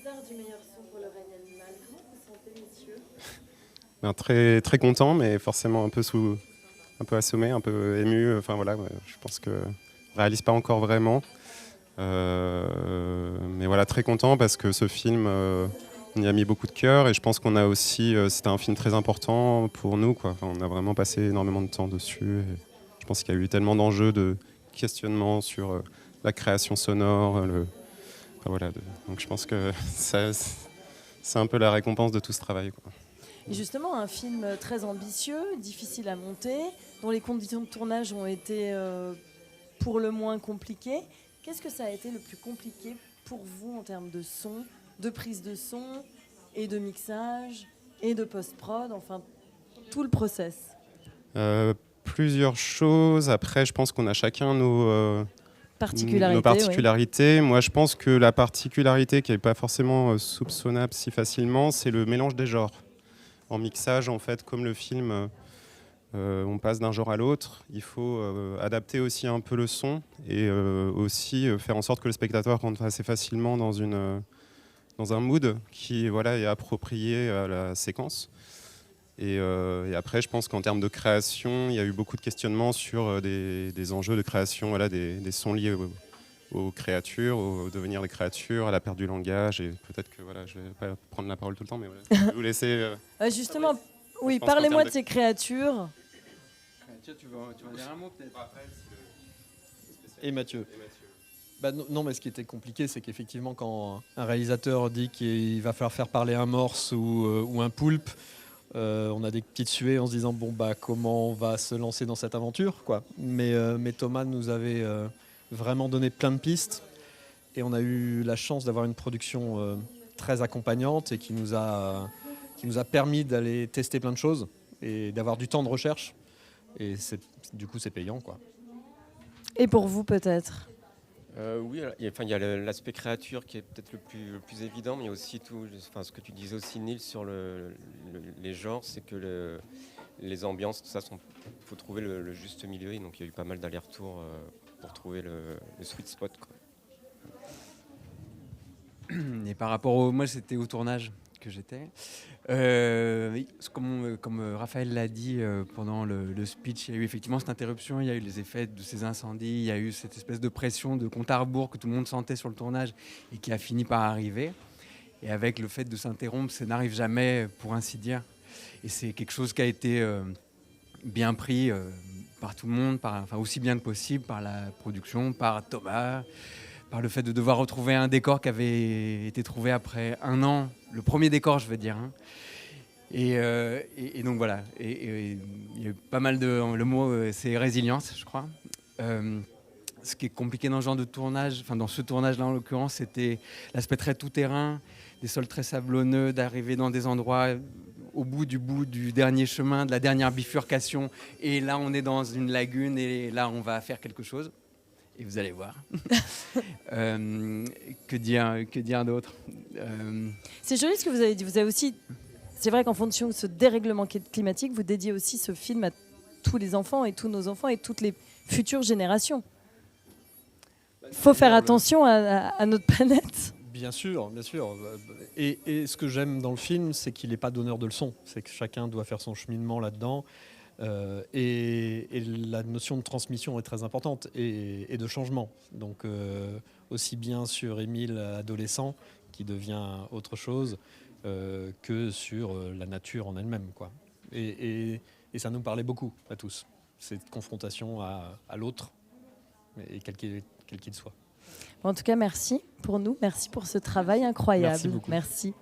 César du meilleur son pour le règne animal. Comment vous sentez, messieurs? Ben, très, très content, mais forcément un peu assommé, un peu ému. Enfin voilà, ouais, je pense que je réalise pas encore vraiment. Mais voilà, très content parce que ce film, on y a mis beaucoup de cœur et je pense qu'on a aussi, c'était un film très important pour nous, quoi. Enfin, on a vraiment passé énormément de temps dessus. Et je pense qu'il y a eu tellement d'enjeux, de questionnements sur la création sonore. Enfin, voilà, donc je pense que c'est un peu la récompense de tout ce travail, quoi. Et justement, un film très ambitieux, difficile à monter, dont les conditions de tournage ont été pour le moins compliquées. Qu'est-ce que ça a été le plus compliqué pour vous en termes de son, de prise de son et de mixage et de post-prod, enfin tout le process? Plusieurs choses. Après, je pense qu'on a chacun nos Particularité, particularités. Oui. Moi, je pense que la particularité qui n'est pas forcément soupçonnable si facilement, c'est le mélange des genres. En mixage, en fait, comme le film, on passe d'un genre à l'autre. Il faut adapter aussi un peu le son et aussi faire en sorte que le spectateur rentre assez facilement dans un mood qui voilà, est approprié à la séquence. Et après, je pense qu'en termes de création, il y a eu beaucoup de questionnements sur des enjeux de création, voilà, des sons liés aux créatures, au devenir des créatures, à la perte du langage. Et peut-être que voilà, je ne vais pas prendre la parole tout le temps, mais voilà, je vais vous laisser. Justement, oui, parlez-moi de ces créatures. Tu vas dire un mot peut-être. Et Mathieu. Bah non, mais ce qui était compliqué, c'est qu'effectivement, quand un réalisateur dit qu'il va falloir faire parler un morse ou un poulpe, on a des petites suées en se disant bon bah comment on va se lancer dans cette aventure, quoi. Mais Thomas nous avait vraiment donné plein de pistes et on a eu la chance d'avoir une production très accompagnante et qui nous a permis d'aller tester plein de choses et d'avoir du temps de recherche et du coup c'est payant, quoi. Et pour vous peut-être? Oui, il y a l'aspect créature qui est peut-être le plus évident, mais il y a aussi tout, ce que tu disais aussi, Neil, sur les genres, c'est que les ambiances, tout ça, il faut trouver le juste milieu, et donc il y a eu pas mal d'allers-retours pour trouver le sweet spot, quoi. Et par rapport moi, c'était au tournage que j'étais. Oui, comme Raphaël l'a dit pendant le speech, il y a eu effectivement cette interruption, il y a eu les effets de ces incendies, il y a eu cette espèce de pression de compte à rebours que tout le monde sentait sur le tournage et qui a fini par arriver. Et avec le fait de s'interrompre, ça n'arrive jamais, pour ainsi dire. Et c'est quelque chose qui a été bien pris par tout le monde, aussi bien que possible, par la production, par Thomas, par le fait de devoir retrouver un décor qui avait été trouvé après 1 an, le premier décor, je veux dire. Hein. Et donc voilà, et il y a eu pas mal le mot c'est résilience, je crois. Ce qui est compliqué dans ce genre de tournage, dans ce tournage-là en l'occurrence, c'était l'aspect très tout-terrain, des sols très sablonneux, d'arriver dans des endroits au bout du dernier chemin, de la dernière bifurcation, et là on est dans une lagune, et là on va faire quelque chose. Et vous allez voir. Que dire d'autre C'est joli ce que vous avez dit. Vous avez aussi, c'est vrai qu'en fonction de ce dérèglement climatique, vous dédiez aussi ce film à tous les enfants et tous nos enfants et toutes les futures générations. Il faut faire attention à notre planète. Bien sûr, bien sûr. Et ce que j'aime dans le film, c'est qu'il n'est pas donneur de leçons. C'est que chacun doit faire son cheminement là-dedans. Et la notion de transmission est très importante et de changement. Donc aussi bien sur Émile adolescent qui devient autre chose que sur la nature en elle-même, quoi. Et ça nous parlait beaucoup à tous, cette confrontation à l'autre, et quel qu'il soit. En tout cas, merci pour nous, merci pour ce travail incroyable. Merci beaucoup. Merci.